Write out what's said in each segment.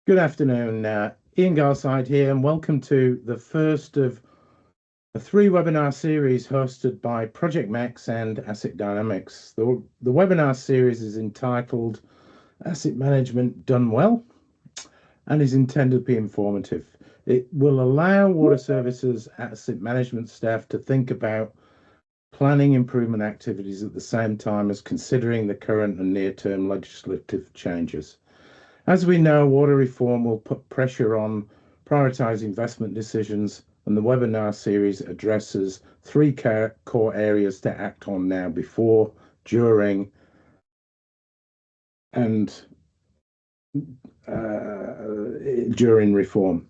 Good afternoon, Ian Garside here, and welcome to the first of a 3-webinar series hosted by ProjectMax and Asset Dynamics. The webinar series is entitled Asset Management Done Well and is intended to be informative. It will allow water services asset management staff to think about planning improvement activities at the same time as considering the current and near-term legislative changes. As we know, water reform will put pressure on prioritise investment decisions, and the webinar series addresses 3 core areas to act on now, before, during, and during reform.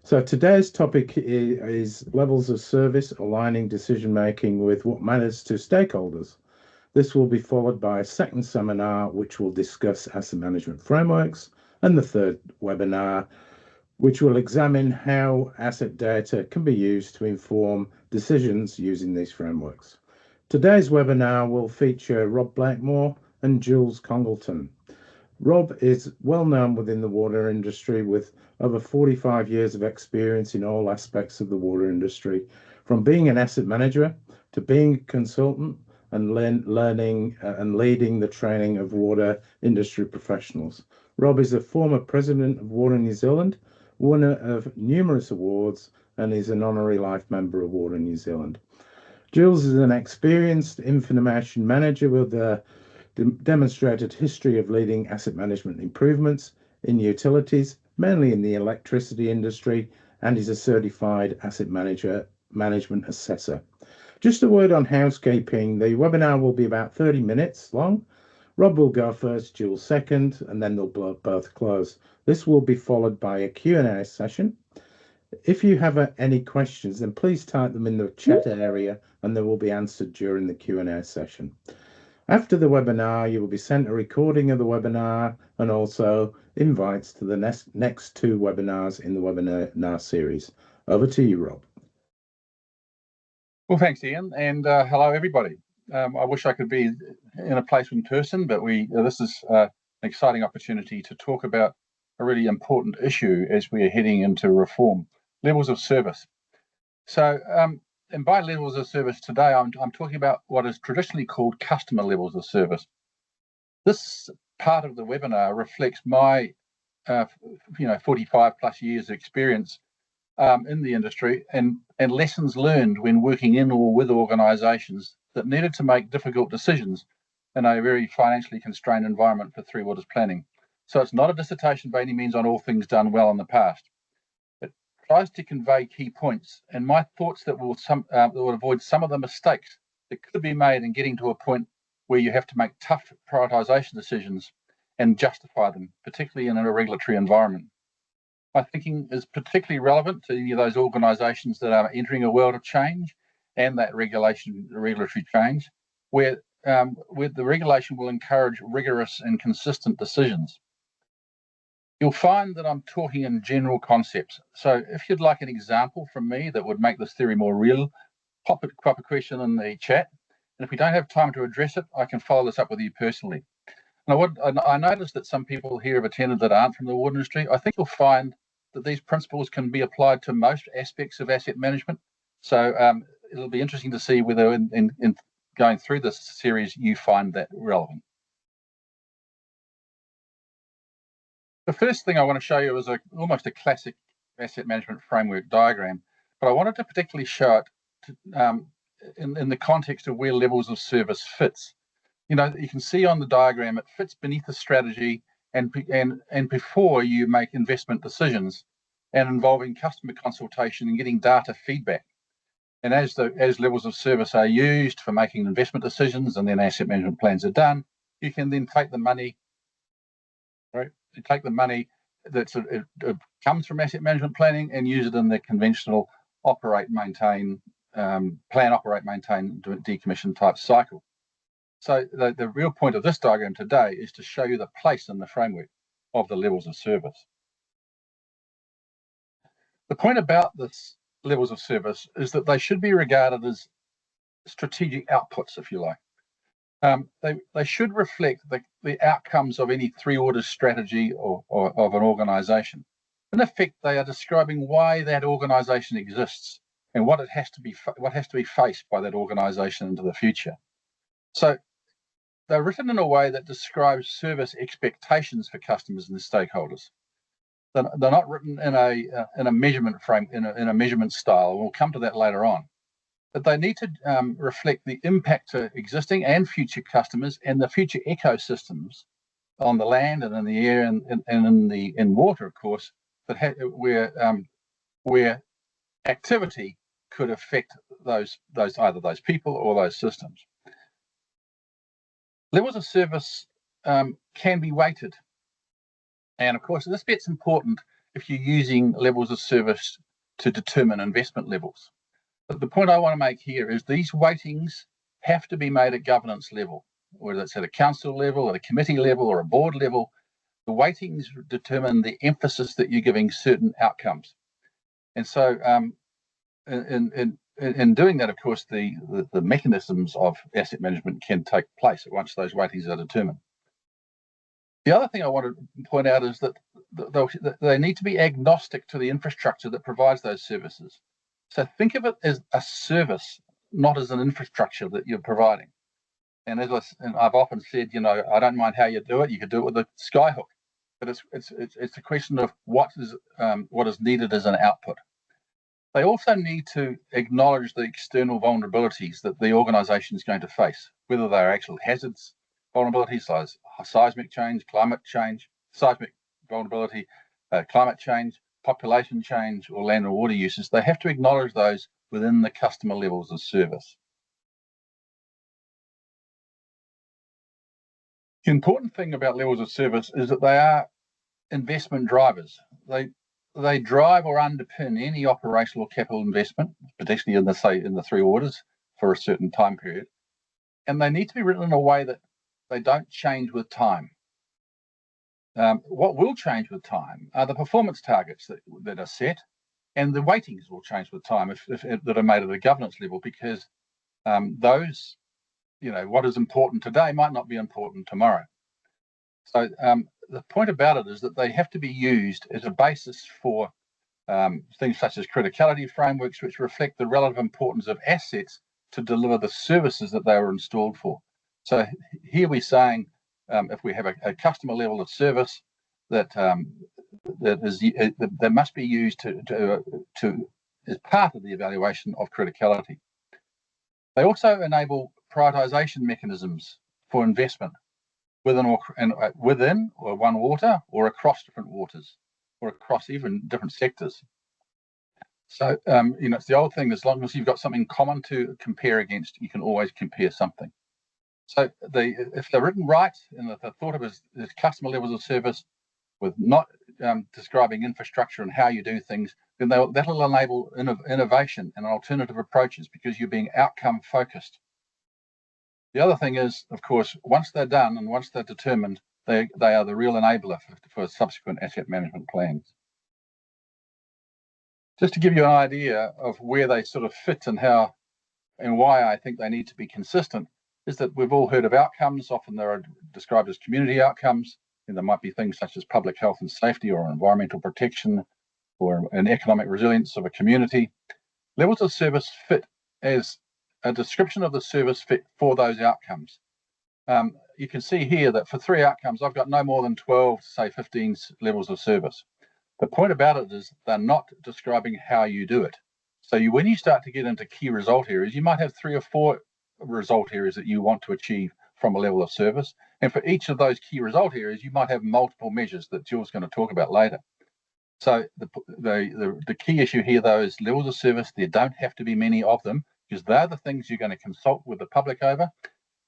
So today's topic is levels of service, aligning decision making with what matters to stakeholders. This will be followed by a second seminar which will discuss asset management frameworks, and the third webinar which will examine how asset data can be used to inform decisions using these frameworks. Today's webinar will feature Rob Blakemore and Jules Congalton. Rob is well known within the water industry with over 45 years of experience in all aspects of the water industry, from being an asset manager to being a consultant and learning and leading the training of water industry professionals. Rob is a former president of Water New Zealand, winner of numerous awards, and is an honorary life member of Water New Zealand. Jules is an experienced information manager with a demonstrated history of leading asset management improvements in utilities, mainly in the electricity industry, and is a certified asset management assessor. Just a word on housekeeping. The webinar will be about 30 minutes long. Rob will go first, Jules second, and then they'll both close. This will be followed by a Q&A session. If you have any questions, then please type them in the chat area and they will be answered during the Q&A session. After the webinar, you will be sent a recording of the webinar and also invites to the next 2 webinars in the webinar series. Over to you, Rob. Well, thanks, Ian, and hello, everybody. I wish I could be in a place in person, but this is an exciting opportunity to talk about a really important issue as we are heading into reform: levels of service. So, and by levels of service today, I'm talking about what is traditionally called customer levels of service. This part of the webinar reflects my 45 plus years of experience in the industry and lessons learned when working in or with organisations that needed to make difficult decisions in a very financially constrained environment for Three Waters planning. So it's not a dissertation by any means on all things done well in the past. It tries to convey key points and my thoughts that will avoid some of the mistakes that could be made in getting to a point where you have to make tough prioritisation decisions and justify them, particularly in a regulatory environment. My thinking is particularly relevant to any of those organisations that are entering a world of change and that regulatory change, where the regulation will encourage rigorous and consistent decisions. You'll find that I'm talking in general concepts. So if you'd like an example from me that would make this theory more real, pop a question in the chat. And if we don't have time to address it, I can follow this up with you personally. And I noticed that some people here have attended that aren't from the water industry. I think you'll find that these principles can be applied to most aspects of asset management. So it'll be interesting to see whether in going through this series you find that relevant. The first thing I want to show you is almost a classic asset management framework diagram, but I wanted to particularly show it in the context of where levels of service fits. You can see on the diagram it fits beneath a strategy and before you make investment decisions, and involving customer consultation and getting data feedback. And as levels of service are used for making investment decisions and then asset management plans are done, you can then take the money, right? You take the money that comes from asset management planning and use it in the conventional operate, maintain, decommission type cycle. So the real point of this diagram today is to show you the place in the framework of the levels of service. The point about this levels of service is that they should be regarded as strategic outputs, if you like. They should reflect the outcomes of any three-order strategy or of an organisation. In effect, they are describing why that organisation exists and what has to be faced by that organisation into the future. So they're written in a way that describes service expectations for customers and stakeholders. They're not written in a measurement frame, in a measurement style. We'll come to that later on. But they need to reflect the impact to existing and future customers and the future ecosystems on the land and in the air and in water, of course, that where activity could affect either those people or those systems. Levels of service can be weighted, and of course this bit's important if you're using levels of service to determine investment levels. But the point I want to make here is these weightings have to be made at governance level, whether it's at a council level, at a committee level, or a board level. The weightings determine the emphasis that you're giving certain outcomes. And so in doing that, of course, the mechanisms of asset management can take place once those weightings are determined. The other thing I want to point out is that they need to be agnostic to the infrastructure that provides those services. So think of it as a service, not as an infrastructure that you're providing. And as I've often said, I don't mind how you do it. You could do it with a skyhook, but it's a question of what is needed as an output. They also need to acknowledge the external vulnerabilities that the organisation is going to face, whether they're actual hazards, vulnerabilities, seismic change, climate change, seismic vulnerability, climate change, population change, or land and water uses. They have to acknowledge those within the customer levels of service. The important thing about levels of service is that they are investment drivers. They drive or underpin any operational or capital investment, particularly in the three orders for a certain time period. And they need to be written in a way that they don't change with time. What will change with time are the performance targets that are set, and the weightings will change with time if that are made at a governance level, because those, what is important today might not be important tomorrow. So the point about it is that they have to be used as a basis for things such as criticality frameworks, which reflect the relative importance of assets to deliver the services that they were installed for. So here we're saying if we have a customer level of service that must be used to as part of the evaluation of criticality. They also enable prioritisation mechanisms for investment within or one water, or across different waters, or across even different sectors. So it's the old thing: as long as you've got something common to compare against, you can always compare something. So if they're written right and they're thought of as customer levels of service, with not describing infrastructure and how you do things, then that'll enable innovation and alternative approaches, because you're being outcome focused. The other thing is, of course, once they're done and once they're determined, they are the real enabler for subsequent asset management plans. Just to give you an idea of where they sort of fit and how and why I think they need to be consistent, is that we've all heard of outcomes. Often they're described as community outcomes, and there might be things such as public health and safety, or environmental protection, or an economic resilience of a community. Levels of service fit as a description of the service fit for those outcomes. You can see here that for 3 outcomes, I've got no more than 12, say 15 levels of service. The point about it is they're not describing how you do it. So when you start to get into key result areas, you might have 3 or 4 result areas that you want to achieve from a level of service. And for each of those key result areas, you might have multiple measures that Jules is going to talk about later. So the key issue here, though, is levels of service. There don't have to be many of them, because they're the things you're going to consult with the public over.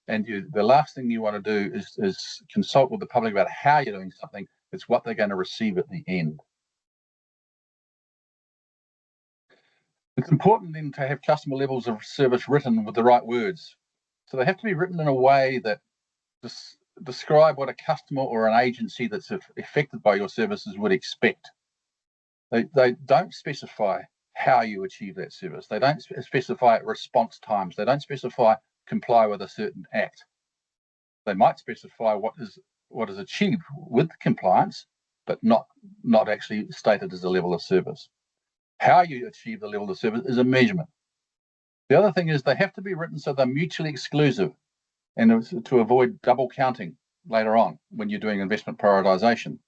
And the last thing you want to do is consult with the public about how you're doing something. It's what they're going to receive at the end. It's important then to have customer levels of service written with the right words. So they have to be written in a way that describe what a customer or an agency that's affected by your services would expect. They don't specify how you achieve that service. They don't specify response times. They don't specify comply with a certain act. They might specify what is achieved with compliance, but not actually stated as a level of service. How you achieve the level of service is a measurement. The other thing is they have to be written so they're mutually exclusive, and to avoid double counting later on when you're doing investment prioritization.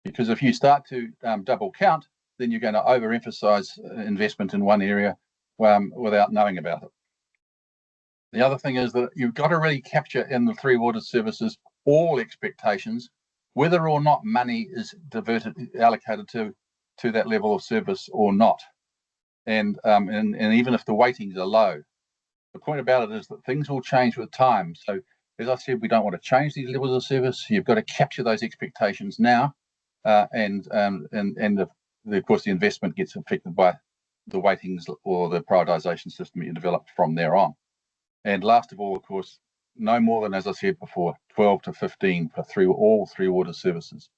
Because if you start to double count, then you're going to overemphasize investment in one area without knowing about it. The other thing is that you've got to really capture in the 3 water services all expectations, whether or not money is allocated to that level of service or not. And even if the weightings are low, the point about it is that things will change with time. So as I said, we don't want to change these levels of service. You've got to capture those expectations now, and of course the investment gets affected by the weightings or the prioritization system you develop from there on. And last of all, of course, no more than, as I said before, 12 to 15 for all 3 water services.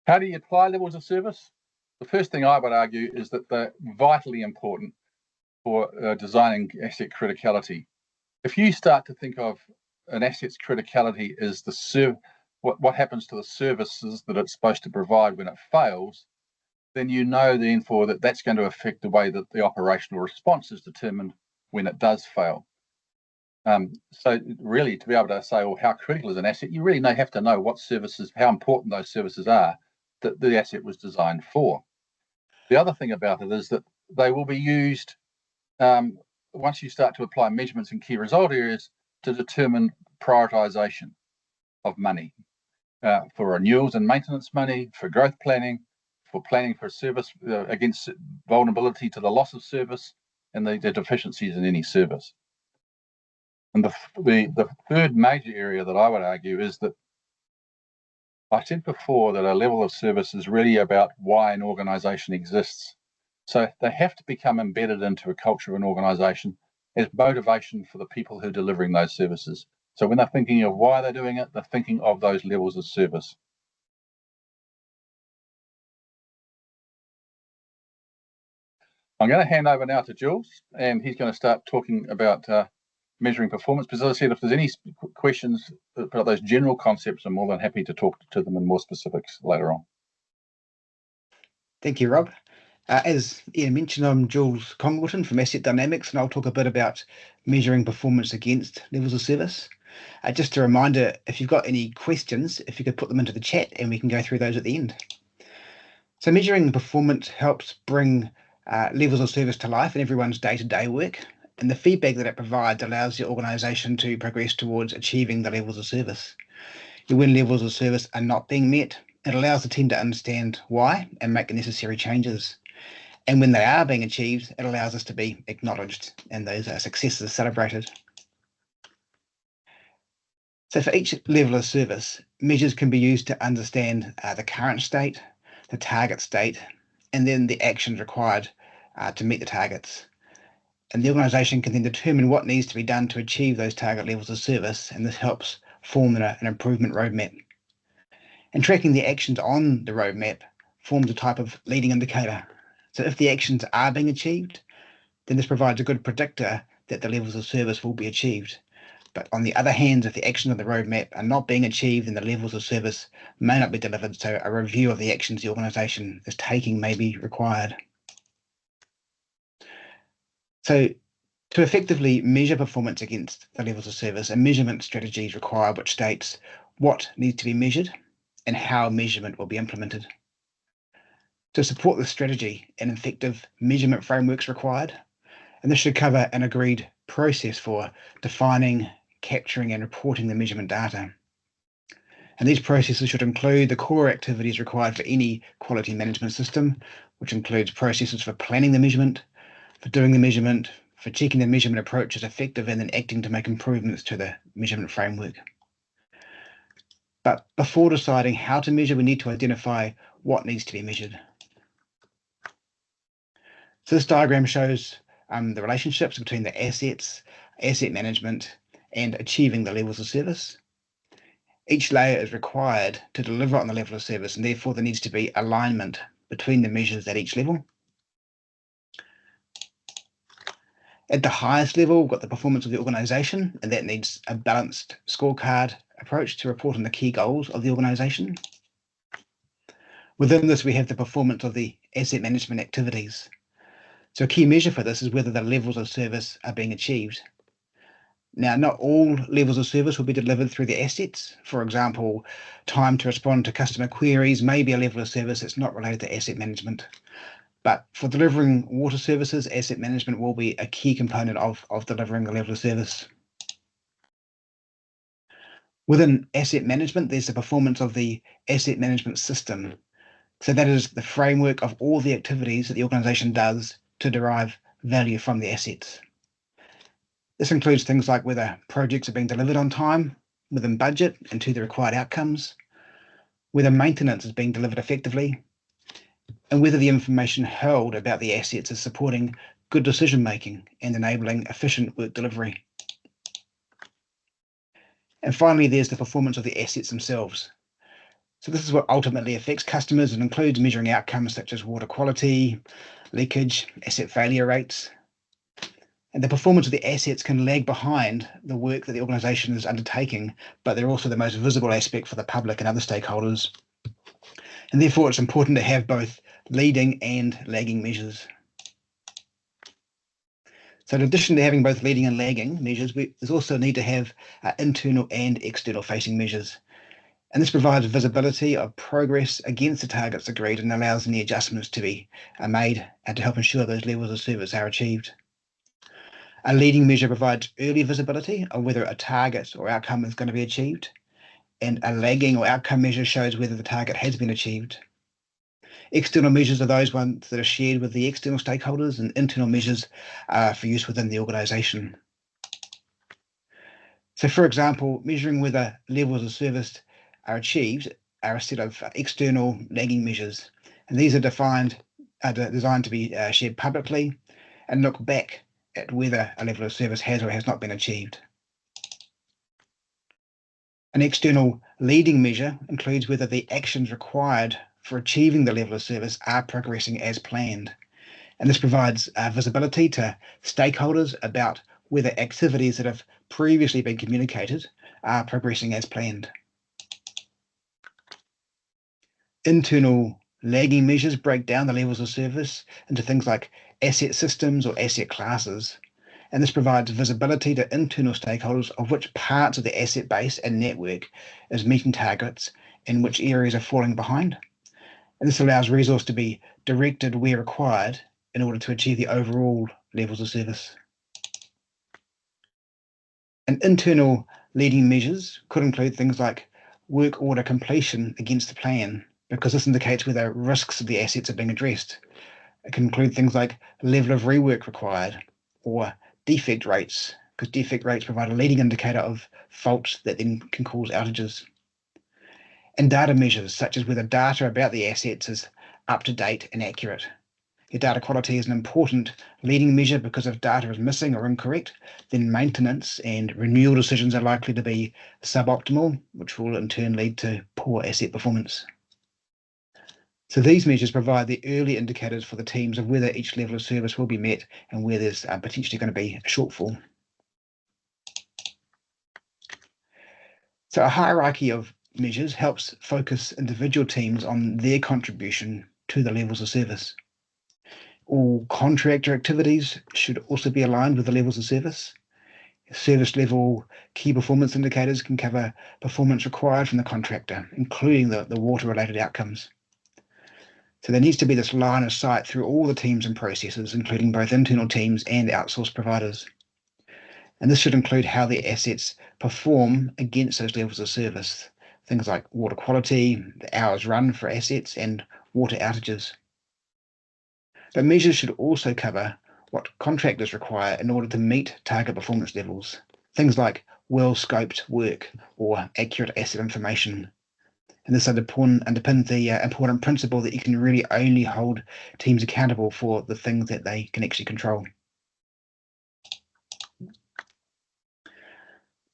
How do you apply levels of service? The first thing I would argue is that they're vitally important for designing asset criticality. If you start to think of an asset's criticality as what happens to the services that it's supposed to provide when it fails, then you know therefore that that's going to affect the way that the operational response is determined when it does fail. So really, to be able to say, well, how critical is an asset, you really have to know what services, how important those services are that the asset was designed for. The other thing about it is that they will be used once you start to apply measurements in key result areas to determine prioritization of money for renewals and maintenance money, for growth planning, for planning for service against vulnerability to the loss of service and the deficiencies in any service. And the third major area that I would argue is that I said before that a level of service is really about why an organization exists. So they have to become embedded into a culture of an organization as motivation for the people who are delivering those services. So when they're thinking of why they're doing it, they're thinking of those levels of service. I'm going to hand over now to Jules, and he's going to start talking about measuring performance. Because as I said, if there's any questions about those general concepts, I'm more than happy to talk to them in more specifics later on. Thank you, Rob. As Ian mentioned, I'm Jules Congalton from Asset Dynamics, and I'll talk a bit about measuring performance against levels of service. Just a reminder, if you've got any questions, if you could put them into the chat and we can go through those at the end. So measuring performance helps bring levels of service to life in everyone's day-to-day work, and the feedback that it provides allows the organisation to progress towards achieving the levels of service. When levels of service are not being met, it allows the team to understand why and make the necessary changes. And when they are being achieved, it allows us to be acknowledged and those successes celebrated. So for each level of service, measures can be used to understand the current state, the target state, and then the actions required to meet the targets. And the organisation can then determine what needs to be done to achieve those target levels of service, and this helps form an improvement roadmap. And tracking the actions on the roadmap forms a type of leading indicator. So if the actions are being achieved, then this provides a good predictor that the levels of service will be achieved. But on the other hand, if the actions on the roadmap are not being achieved, then the levels of service may not be delivered, so a review of the actions the organisation is taking may be required. So to effectively measure performance against the levels of service, a measurement strategy is required which states what needs to be measured and how measurement will be implemented. To support this strategy, an effective measurement framework is required, and this should cover an agreed process for defining, capturing and reporting the measurement data. And these processes should include the core activities required for any quality management system, which includes processes for planning the measurement, for doing the measurement, for checking the measurement approach is effective, and then acting to make improvements to the measurement framework. But before deciding how to measure, we need to identify what needs to be measured. So this diagram shows the relationships between the assets, asset management, and achieving the levels of service. Each layer is required to deliver on the level of service, and therefore there needs to be alignment between the measures at each level. At the highest level, we've got the performance of the organisation, and that needs a balanced scorecard approach to report on the key goals of the organisation. Within this, we have the performance of the asset management activities. So a key measure for this is whether the levels of service are being achieved. Now, not all levels of service will be delivered through the assets. For example, time to respond to customer queries may be a level of service that's not related to asset management. But for delivering water services, asset management will be a key component of delivering the level of service. Within asset management, there's the performance of the asset management system. So that is the framework of all the activities that the organisation does to derive value from the assets. This includes things like whether projects are being delivered on time, within budget and to the required outcomes, whether maintenance is being delivered effectively, and whether the information held about the assets is supporting good decision making and enabling efficient work delivery. And finally, there's the performance of the assets themselves. So this is what ultimately affects customers and includes measuring outcomes such as water quality, leakage, asset failure rates. And the performance of the assets can lag behind the work that the organisation is undertaking, but they're also the most visible aspect for the public and other stakeholders. And therefore, it's important to have both leading and lagging measures. So in addition to having both leading and lagging measures, there's also a need to have internal and external facing measures. And this provides visibility of progress against the targets agreed and allows any adjustments to be made and to help ensure those levels of service are achieved. A leading measure provides early visibility of whether a target or outcome is going to be achieved, and a lagging or outcome measure shows whether the target has been achieved. External measures are those ones that are shared with the external stakeholders, and internal measures are for use within the organisation. So, for example, measuring whether levels of service are achieved are a set of external lagging measures, and these are designed to be shared publicly and look back at whether a level of service has or has not been achieved. An external leading measure includes whether the actions required for achieving the level of service are progressing as planned. And this provides visibility to stakeholders about whether activities that have previously been communicated are progressing as planned. Internal lagging measures break down the levels of service into things like asset systems or asset classes. And this provides visibility to internal stakeholders of which parts of the asset base and network is meeting targets and which areas are falling behind. And this allows resource to be directed where required in order to achieve the overall levels of service. And internal leading measures could include things like work order completion against the plan, because this indicates whether risks of the assets are being addressed. It can include things like level of rework required, or defect rates, because defect rates provide a leading indicator of faults that then can cause outages. And data measures, such as whether data about the assets is up to date and accurate. Your data quality is an important leading measure because if data is missing or incorrect, then maintenance and renewal decisions are likely to be suboptimal, which will in turn lead to poor asset performance. So these measures provide the early indicators for the teams of whether each level of service will be met and where there's potentially going to be a shortfall. So a hierarchy of measures helps focus individual teams on their contribution to the levels of service. All contractor activities should also be aligned with the levels of service. Service level key performance indicators can cover performance required from the contractor, including the water-related outcomes. So there needs to be this line of sight through all the teams and processes, including both internal teams and outsourced providers. And this should include how the assets perform against those levels of service, things like water quality, the hours run for assets, and water outages. But measures should also cover what contractors require in order to meet target performance levels, things like well-scoped work or accurate asset information. And this underpins the important principle that you can really only hold teams accountable for the things that they can actually control.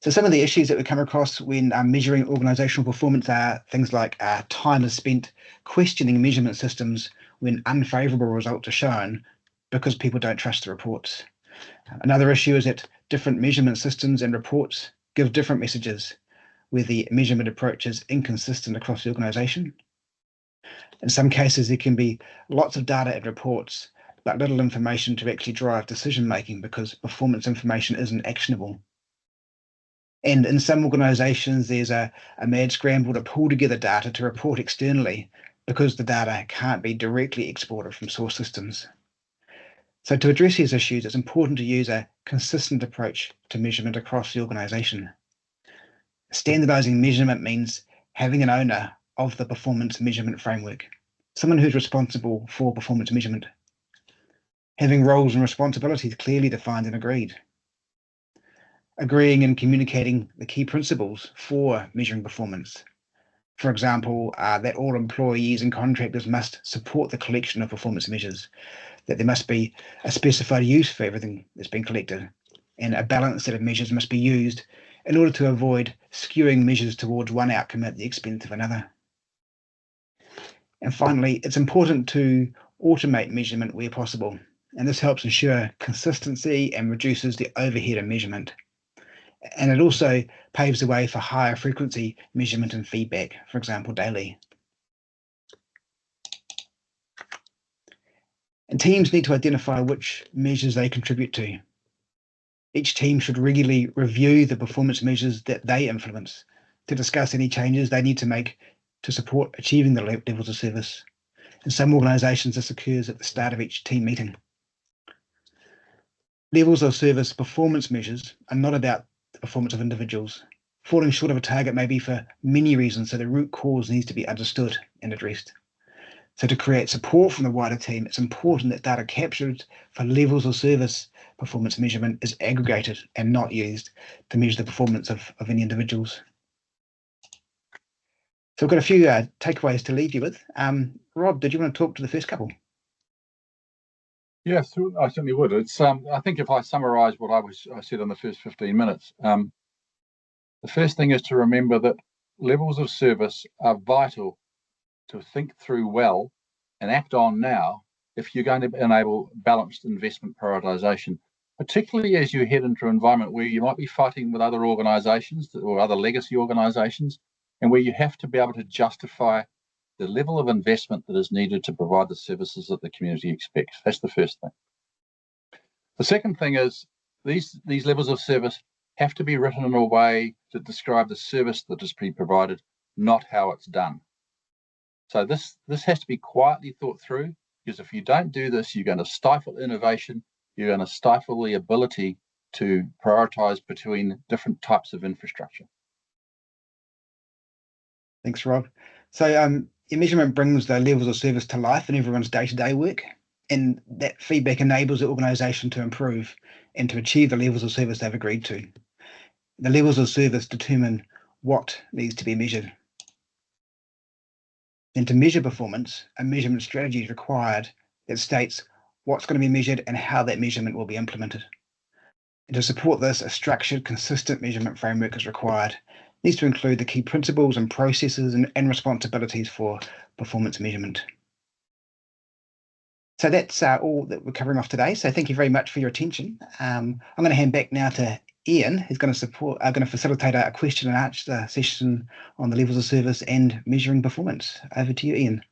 So some of the issues that we come across when measuring organisational performance are things like time is spent questioning measurement systems when unfavourable results are shown because people don't trust the reports. Another issue is that different measurement systems and reports give different messages, where the measurement approach is inconsistent across the organisation. In some cases, there can be lots of data and reports, but little information to actually drive decision making because performance information isn't actionable. And in some organisations, there's a mad scramble to pull together data to report externally because the data can't be directly exported from source systems. So to address these issues, it's important to use a consistent approach to measurement across the organisation. Standardising measurement means having an owner of the performance measurement framework, someone who's responsible for performance measurement. Having roles and responsibilities clearly defined and agreed. Agreeing and communicating the key principles for measuring performance. For example, that all employees and contractors must support the collection of performance measures, that there must be a specified use for everything that's been collected, and a balanced set of measures must be used in order to avoid skewing measures towards one outcome at the expense of another. And finally, it's important to automate measurement where possible, and this helps ensure consistency and reduces the overhead of measurement. And it also paves the way for higher frequency measurement and feedback, for example, daily. And teams need to identify which measures they contribute to. Each team should regularly review the performance measures that they influence to discuss any changes they need to make to support achieving the levels of service. In some organisations, this occurs at the start of each team meeting. Levels of service performance measures are not about the performance of individuals. Falling short of a target may be for many reasons, so the root cause needs to be understood and addressed. So to create support from the wider team, it's important that data captured for levels of service performance measurement is aggregated and not used to measure the performance of any individuals. So I've got a few takeaways to leave you with. Rob, did you want to talk to the first couple? Yes, I certainly would. It's I think if I summarise what I said in the first 15 minutes, the first thing is to remember that levels of service are vital to think through well and act on now if you're going to enable balanced investment prioritisation, particularly as you head into an environment where you might be fighting with other organisations or other legacy organisations, and where you have to be able to justify the level of investment that is needed to provide the services that the community expects. That's the first thing. The second thing is these levels of service have to be written in a way to describe the service that is being provided, not how it's done. So this has to be quietly thought through, because if you don't do this, you're going to stifle innovation, you're going to stifle the ability to prioritise between different types of infrastructure. Thanks, Rob. So your measurement brings the levels of service to life in everyone's day-to-day work, and that feedback enables the organisation to improve and to achieve the levels of service they've agreed to. The levels of service determine what needs to be measured. And to measure performance, a measurement strategy is required that states what's going to be measured and how that measurement will be implemented. And to support this, a structured, consistent measurement framework is required. It needs to include the key principles and processes and responsibilities for performance measurement. So that's all that we're covering off today. So thank you very much for your attention. I'm going to hand back now to Ian, who's going to facilitate a question and answer session on the levels of service and measuring performance. Over to you, Ian.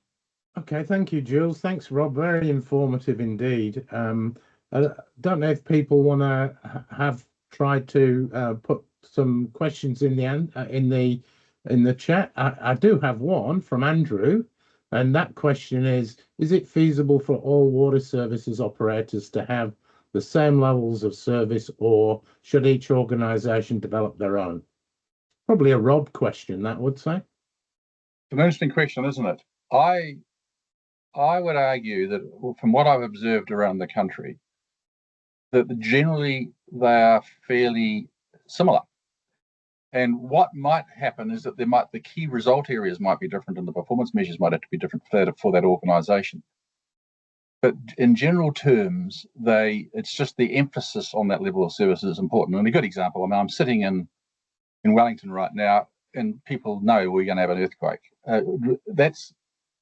Okay, thank you, Jules. Thanks, Rob. Very informative indeed. I don't know if people want to have tried to put some questions in the chat. I do have one from Andrew, and that question is it feasible for all water services operators to have the same levels of service, or should each organisation develop their own? Probably a Rob question, that would say. It's an interesting question, isn't it? I would argue that from what I've observed around the country, that generally they are fairly similar. And what might happen is that the key result areas might be different, and the performance measures might have to be different for that organisation. But in general terms, it's just the emphasis on that level of service is important. And a good example, I mean, I'm sitting in Wellington right now, and people know we're going to have an earthquake. That's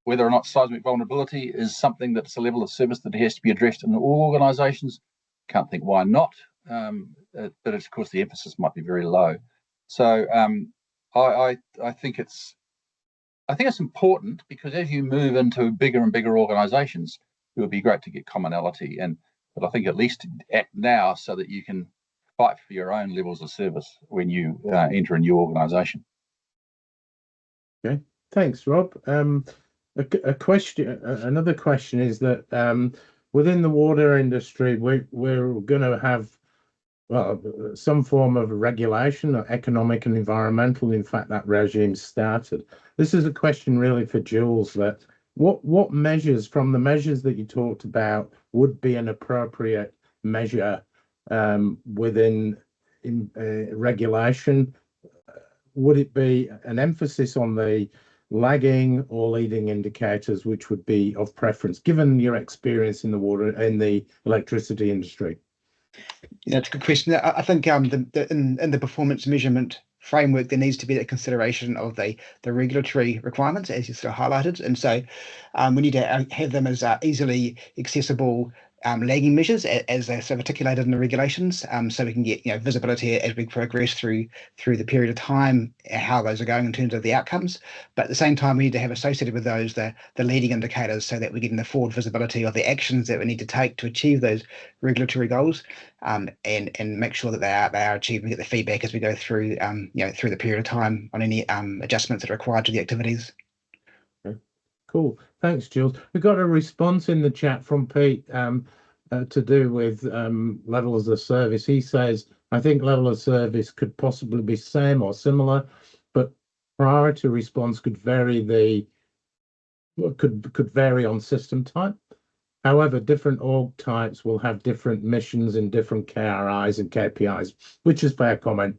whether or not seismic vulnerability is something that's a level of service that has to be addressed in all organisations can't think why not. But of course, the emphasis might be very low. So I think it's important, because as you move into bigger and bigger organisations, it would be great to get commonality. But I think at least act now so that you can fight for your own levels of service when you enter a new organisation. Okay, thanks, Rob. Another question is that within the water industry, we're going to have some form of regulation, or economic and environmental. In fact, that regime started. This is a question really for Jules. That what measures from the measures that you talked about would be an appropriate measure within regulation? Would it be an emphasis on the lagging or leading indicators, which would be of preference, given your experience in the electricity industry? Yeah, that's a good question. I think in the performance measurement framework, there needs to be that consideration of the regulatory requirements, as you sort of highlighted. And so we need to have them as easily accessible lagging measures as they're sort of articulated in the regulations, so we can get visibility as we progress through the period of time, how those are going in terms of the outcomes. But at the same time, we need to have associated with those the leading indicators, so that we're getting the forward visibility of the actions that we need to take to achieve those regulatory goals, and make sure that they are achieved, and get the feedback as we go through through the period of time on any adjustments that are required to the activities. Cool. Thanks, Jules. We got a response in the chat from Pete to do with levels of service. He says, I think level of service could possibly be same or similar, but priority response could vary could vary on system type. However, different org types will have different missions and different KRIs and KPIs, which is fair comment.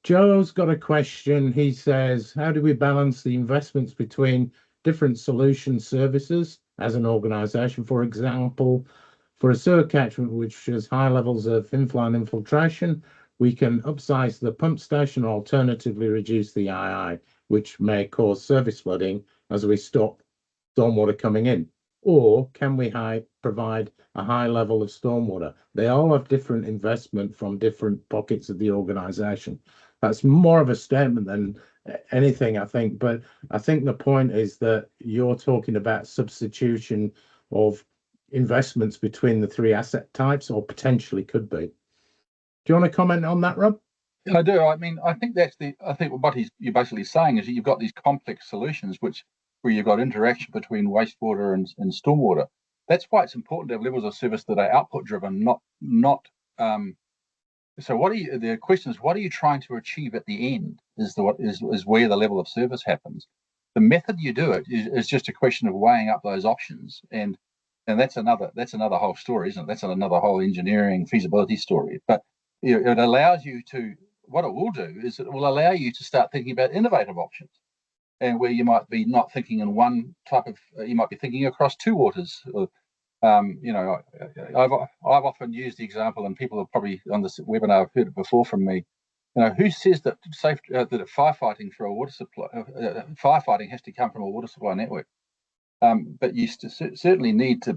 Joe's got a question. He says, how do we balance the investments between different solution services as an organization? For example, for a sewer catchment which has high levels of inflow and infiltration, we can upsize the pump station or alternatively reduce the II, which may cause service flooding as we stop stormwater coming in. Or can we provide a high level of stormwater? They all have different investment from different pockets of the organization. That's more of a statement than anything, I think. But I think the point is that you're talking about substitution of investments between the three asset types, or potentially could be. Do you want to comment on that, Rob? I do. I mean, I think what you're basically saying is that you've got these complex solutions where you've got interaction between wastewater and stormwater. That's why it's important to have levels of service that are output driven, not. So the question is, what are you trying to achieve at the end? Is where the level of service happens. The method you do it is just a question of weighing up those options, and that's another whole story, isn't it? That's another whole engineering feasibility story. But it allows you to. What it will do is it will allow you to start thinking about innovative options, and where you might be not thinking in one type of, you might be thinking across two waters. I've often used the example, and people have probably on this webinar have heard it before from me. Who says that firefighting for a water supply, firefighting has to come from a water supply network? But you certainly need to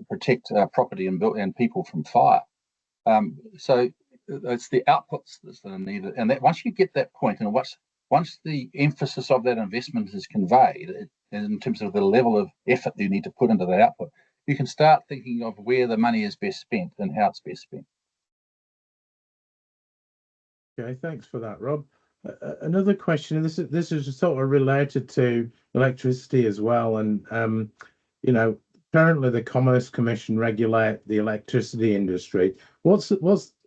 protect property and people from fire. So it's the outputs that are needed, and that once you get that point, and once the emphasis of that investment is conveyed in terms of the level of effort that you need to put into that output, you can start thinking of where the money is best spent and how it's best spent. Okay, thanks for that, Rob. Another question. This is sort of related to electricity as well, and currently the Commerce Commission regulate the electricity industry.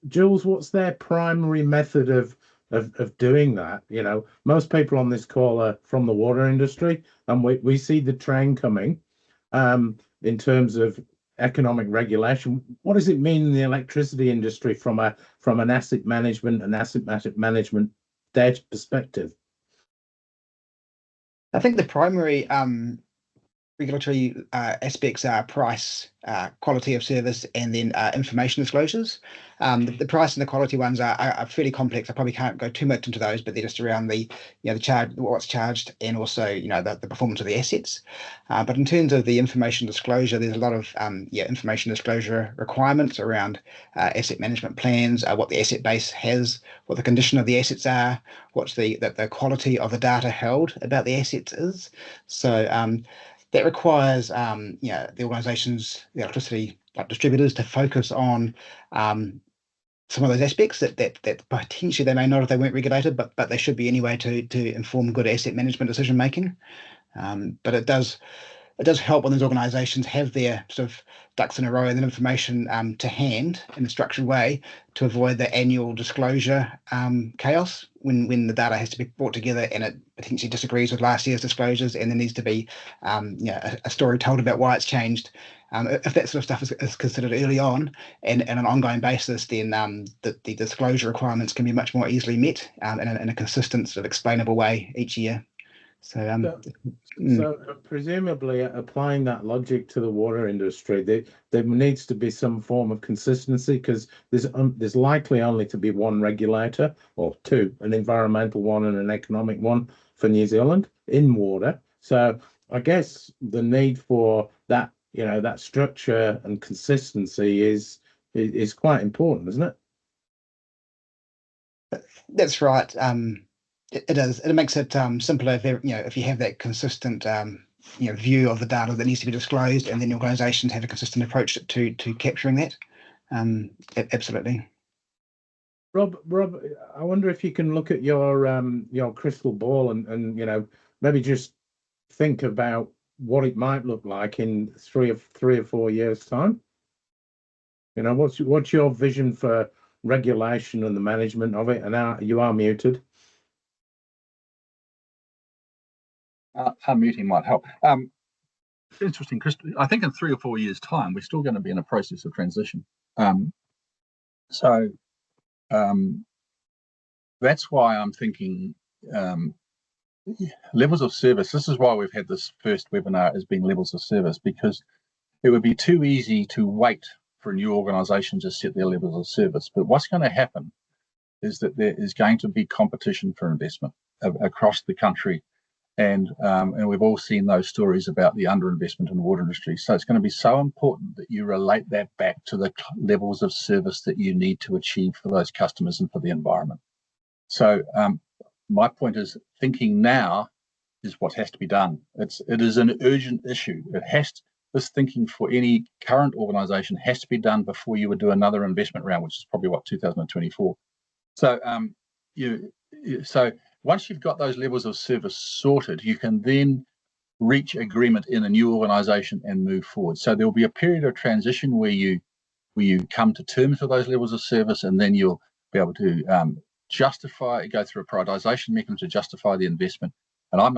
Jules? What's their primary method of doing that? Most people on this call are from the water industry, and we see the train coming. In terms of economic regulation, what does it mean in the electricity industry from an asset management and asset management data perspective? I think the primary regulatory aspects are price, quality of service, and then information disclosures. The price and the quality ones are fairly complex. I probably can't go too much into those, but they're just around the charge, what's charged, and also the performance of the assets. But in terms of the information disclosure, there's a lot of information disclosure requirements around asset management plans, what the asset base has, what the condition of the assets are, what's the quality of the data held about the assets is. So that requires the organisations, the electricity distributors, to focus on some of those aspects that potentially they may not if they weren't regulated, but they should be anyway to inform good asset management decision making. But it does help when those organisations have their sort of ducks in a row and then information to hand in a structured way to avoid the annual disclosure chaos when the data has to be brought together and it potentially disagrees with last year's disclosures, and there needs to be a story told about why it's changed. If that sort of stuff is considered early on and on an ongoing basis, then the disclosure requirements can be much more easily met in a consistent sort of explainable way each year. So presumably applying that logic to the water industry, there needs to be some form of consistency, because there's likely only to be one regulator, or two, an environmental one and an economic one for New Zealand in water. So I guess the need for that, that structure and consistency is quite important, isn't it? That's right. It is. It makes it simpler if you have that consistent view of the data that needs to be disclosed, and then organisations have a consistent approach to capturing that. Absolutely. Rob, I wonder if you can look at your crystal ball and maybe just think about what it might look like in 3 or 4 years' time. What's your vision for regulation and the management of it? And you are muted. Unmuting might help. It's interesting, Chris. I think in 3 or 4 years' time, we're still going to be in a process of transition. So that's why I'm thinking levels of service. This is why we've had this first webinar as being levels of service, because it would be too easy to wait for a new organisation to set their levels of service. But what's going to happen is that there is going to be competition for investment across the country. And we've all seen those stories about the underinvestment in the water industry. So it's going to be so important that you relate that back to the levels of service that you need to achieve for those customers and for the environment. So my point is, thinking now is what has to be done. It is an urgent issue. This thinking for any current organisation has to be done before you would do another investment round, which is probably 2024. So so once you've got those levels of service sorted, you can then reach agreement in a new organisation and move forward. So there will be a period of transition where you come to terms with those levels of service, and then you'll be able to go through a prioritisation mechanism to justify the investment. And I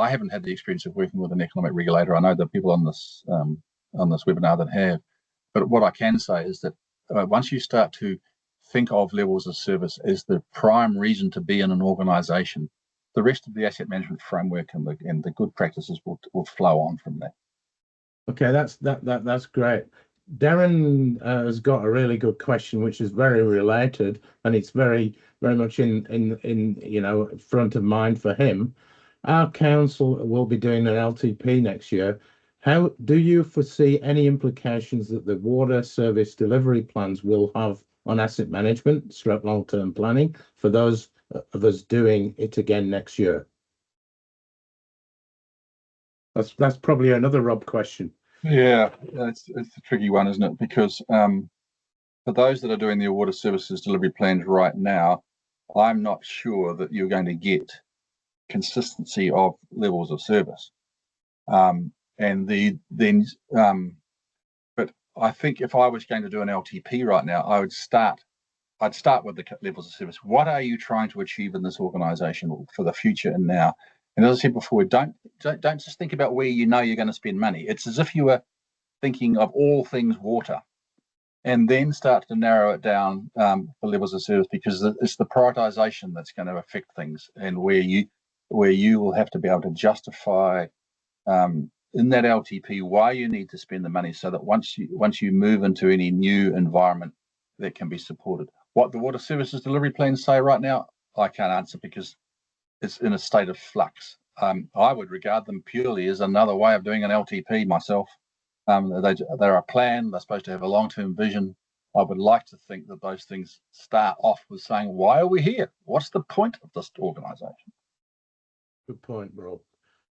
haven't had the experience of working with an economic regulator. I know the people on this webinar that have, but what I can say is that once you start to think of levels of service as the prime reason to be in an organisation, the rest of the asset management framework and the good practices will flow on from that. Okay, that's great. Darren has got a really good question, which is very related, and it's very much in front of mind for him. Our council will be doing an LTP next year. How do you foresee any implications that the water service delivery plans will have on asset management, long-term planning for those of us doing it again next year? That's probably another Rob question. Yeah, it's a tricky one, isn't it? Because for those that are doing their water services delivery plans right now, I'm not sure that you're going to get consistency of levels of service. But I think if I was going to do an LTP right now, I'd start with the levels of service. What are you trying to achieve in this organisation for the future and now? And as I said before, don't just think about where you're going to spend money. It's as if you were thinking of all things water, and then start to narrow it down for levels of service, because it's the prioritisation that's going to affect things, and where you will have to be able to justify in that LTP why you need to spend the money, so that once you move into any new environment, that can be supported. What the water services delivery plans say right now, I can't answer because it's in a state of flux. I would regard them purely as another way of doing an LTP myself. They're a plan. They're supposed to have a long-term vision. I would like to think that those things start off with saying, why are we here? What's the point of this organisation? Good point, Rob.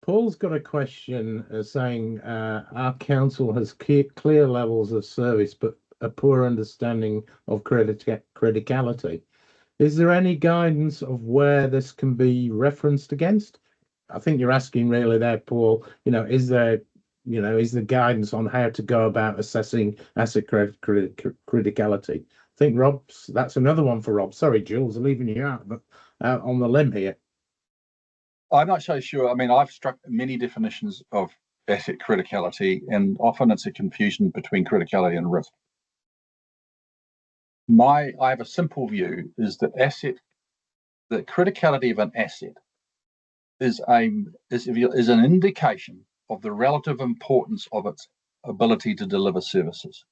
Paul's got a question saying our council has clear levels of service, but a poor understanding of criticality. Is there any guidance of where this can be referenced against? I think you're asking really there, Paul, is there guidance on how to go about assessing asset criticality? I think that's another one for Rob. Sorry, Jules, I'm leaving you out, but on the limb here. I'm not so sure. I mean, I've struck many definitions of asset criticality, and often it's a confusion between criticality and risk. I have a simple view, is that the criticality of an asset is an indication of the relative importance of its ability to deliver services.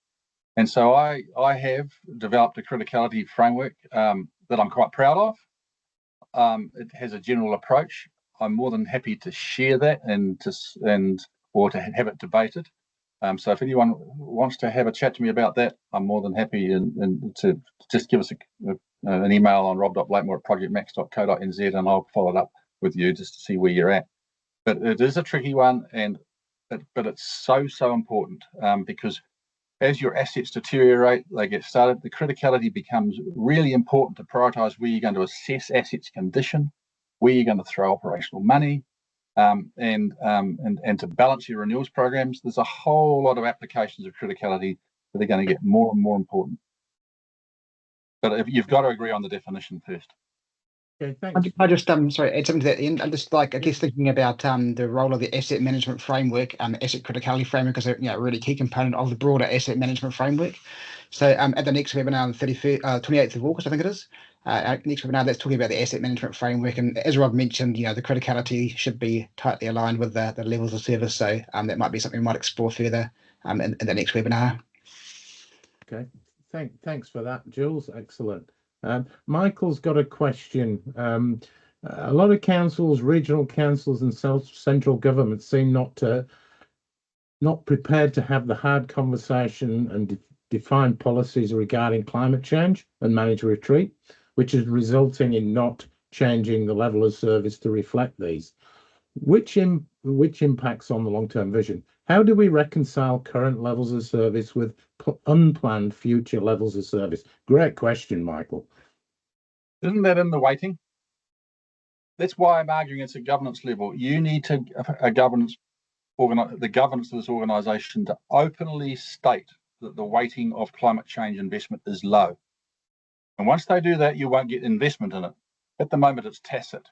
And so I have developed a criticality framework that I'm quite proud of. It has a general approach. I'm more than happy to share that or to have it debated. So if anyone wants to have a chat to me about that, I'm more than happy and to just give us an email on rob.blakemore@projectmax.co.nz, and I'll follow it up with you just to see where you're at. But it is a tricky one, but it's so important because as your assets deteriorate, they get started. The criticality becomes really important to prioritise where you're going to assess assets condition, where you're going to throw operational money, and to balance your renewals programs. There's a whole lot of applications of criticality that are going to get more and more important. But if you've got to agree on the definition first. Okay, thanks. I just sorry, add something to that end. I'm just thinking about the role of the asset management framework, asset criticality framework is a really key component of the broader asset management framework. So at the next webinar on the 28th of August, I think it is, next webinar that's talking about the asset management framework, and as Rob mentioned, the criticality should be tightly aligned with the levels of service. So that might be something we might explore further in the next webinar. Okay, thanks for that, Jules. Excellent. Michael's got a question. A lot of councils, regional councils and central governments seem not prepared to have the hard conversation and define policies regarding climate change and manage retreat, which is resulting in not changing the level of service to reflect these. Which impacts on the long-term vision? How do we reconcile current levels of service with unplanned future levels of service? Great question, Michael. Isn't that in the weighting? That's why I'm arguing it's a governance level. You need the governance of this organisation to openly state that the weighting of climate change investment is low. And once they do that, you won't get investment in it. At the moment, it's tacit.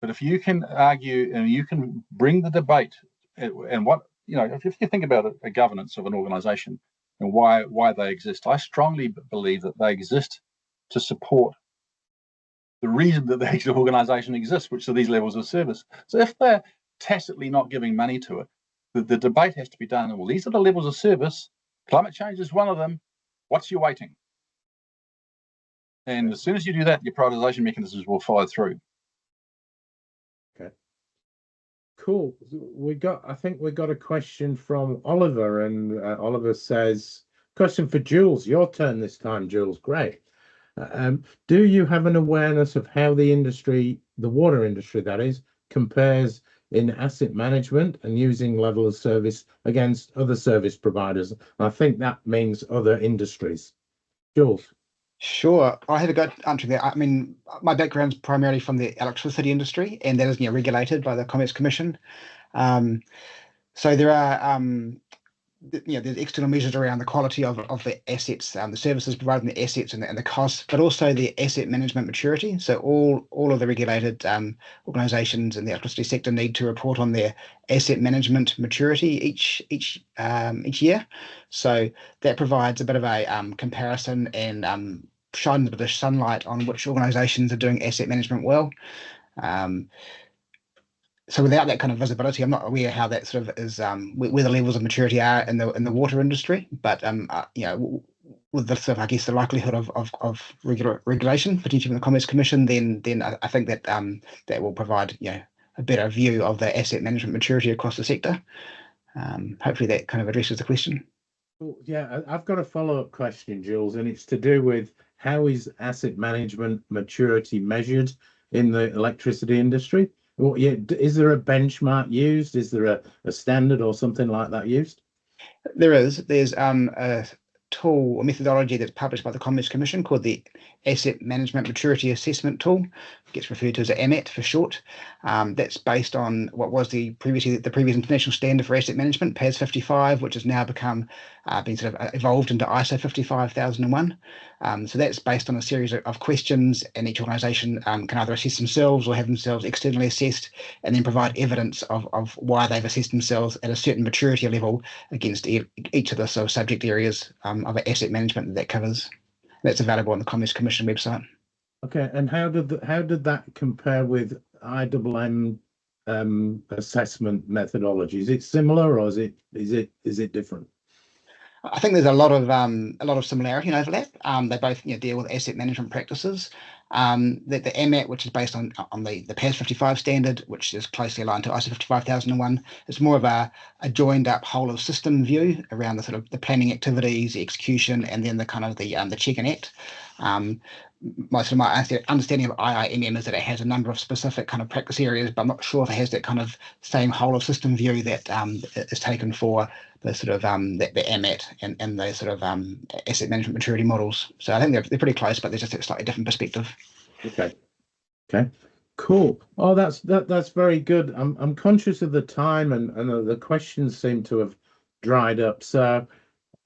But if you can argue and you can bring the debate, and what if you think about a governance of an organisation and why they exist, I strongly believe that they exist to support the reason that the organisation exists, which are these levels of service. So if they're tacitly not giving money to it, the debate has to be done. Well, these are the levels of service. Climate change is one of them. What's your weighting? And as soon as you do that, your prioritisation mechanisms will follow through. Okay. Cool. I think we got a question from Oliver, and Oliver says, question for Jules. Your turn this time, Jules. Great. Do you have an awareness of how the industry, the water industry that is, compares in asset management and using level of service against other service providers? I think that means other industries. Jules. Sure, I have a good answer there. I mean, my background's primarily from the electricity industry, and that is regulated by the Commerce Commission. So there are there's external measures around the quality of the assets, the services provided, the assets and the costs, but also the asset management maturity. So all of the regulated organisations in the electricity sector need to report on their asset management maturity each year. So that provides a bit of a comparison and shines a bit of sunlight on which organisations are doing asset management well. So without that kind of visibility, I'm not aware how that sort of is, where the levels of maturity are in the water industry. But with the sort of, I guess, the likelihood of regulation potentially from the Commerce Commission, then I think that that will provide a better view of the asset management maturity across the sector. Hopefully that kind of addresses the question. Well, yeah, I've got a follow-up question, Jules, and it's to do with how is asset management maturity measured in the electricity industry? Well, yeah, is there a benchmark used? Is there a standard or something like that used? There's a tool or methodology that's published by the Commerce Commission called the Asset Management Maturity Assessment Tool. It gets referred to as AMAT for short. That's based on what was the previous international standard for asset management, PAS 55, which has now been sort of evolved into ISO 55001. So that's based on a series of questions, and each organisation can either assess themselves or have themselves externally assessed, and then provide evidence of why they've assessed themselves at a certain maturity level against each of the sort of subject areas of asset management that covers. That's available on the Commerce Commission website. Okay, and how did that compare with IMM assessment methodology? Is it similar, or is it different? I think there's a lot of similarity and overlap. They both deal with asset management practices. The AMAT, which is based on the PAS 55 standard, which is closely aligned to ISO 55001, is more of a joined up whole of system view around the sort of the planning activities, the execution, and then the kind of the check and act. My understanding of IIMM is that it has a number of specific kind of practice areas, but I'm not sure if it has that kind of same whole of system view that is taken for the sort of the AMAT and the sort of asset management maturity models. So I think they're pretty close, but there's just a slightly different perspective. Okay, cool. Oh, that's very good. I'm conscious of the time, and the questions seem to have dried up. So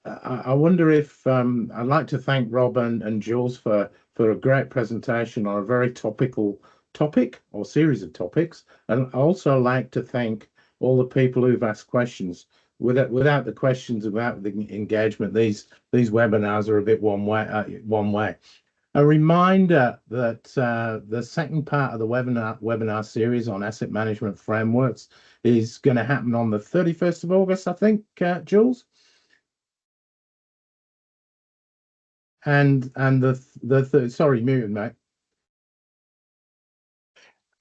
I wonder if I'd like to thank Rob and Jules for a great presentation on a very topical topic or series of topics, and I also like to thank all the people who've asked questions. Without the questions, without the engagement, these webinars are a bit one way. A reminder that the second part of the webinar series on asset management frameworks is going to happen on the 31st of August, I think, Jules. And the sorry, muted, mate.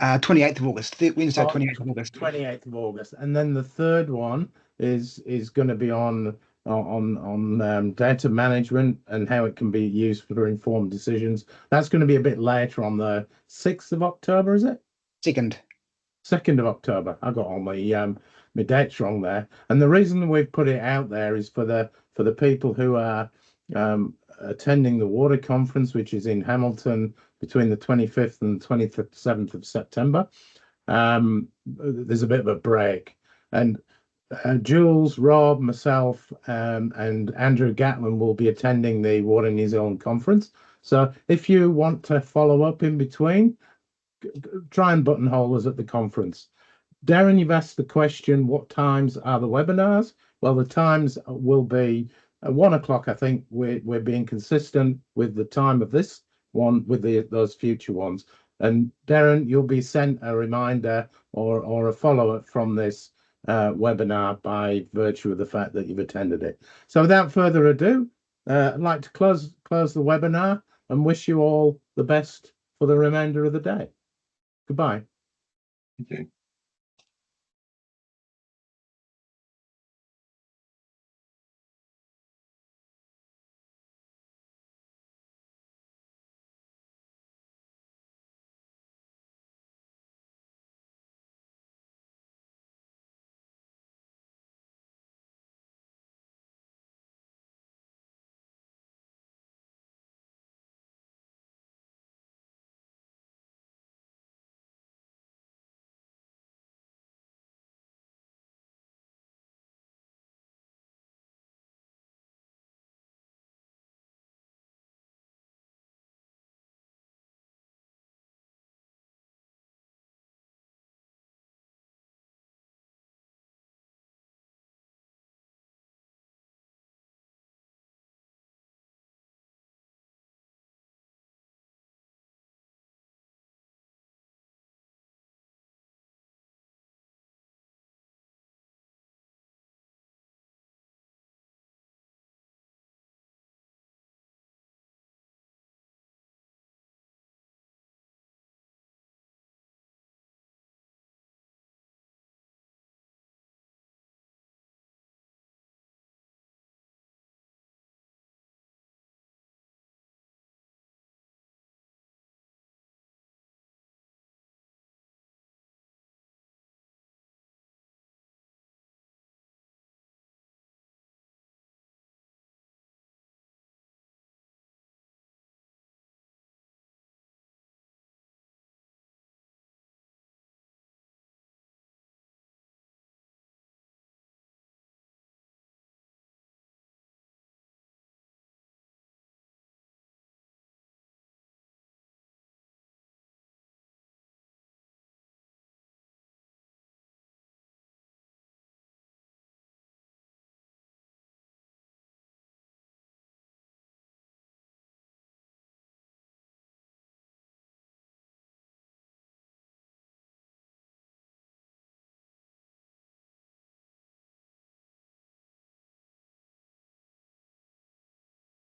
28th of August, Wednesday, 28th of August. 28th of August, and then the third one is going to be on data management and how it can be used for informed decisions. That's going to be a bit later on the 6th of October, is it? 2nd of October. I got all my dates wrong there. And the reason we've put it out there is for the people who are attending the water conference, which is in Hamilton between the 25th and 27th of September. There's a bit of a break, and Jules, Rob, myself, and Andrew Gatlin will be attending the Water New Zealand conference. So if you want to follow up in between, try and buttonhole us at the conference. Darren, you've asked the question, what times are the webinars? Well, the times will be at 1 o'clock. I think we're being consistent with the time of this one with those future ones. And Darren, you'll be sent a reminder or a follow-up from this webinar by virtue of the fact that you've attended it. So without further ado, I'd like to close the webinar and wish you all the best for the remainder of the day. Goodbye. Thank you.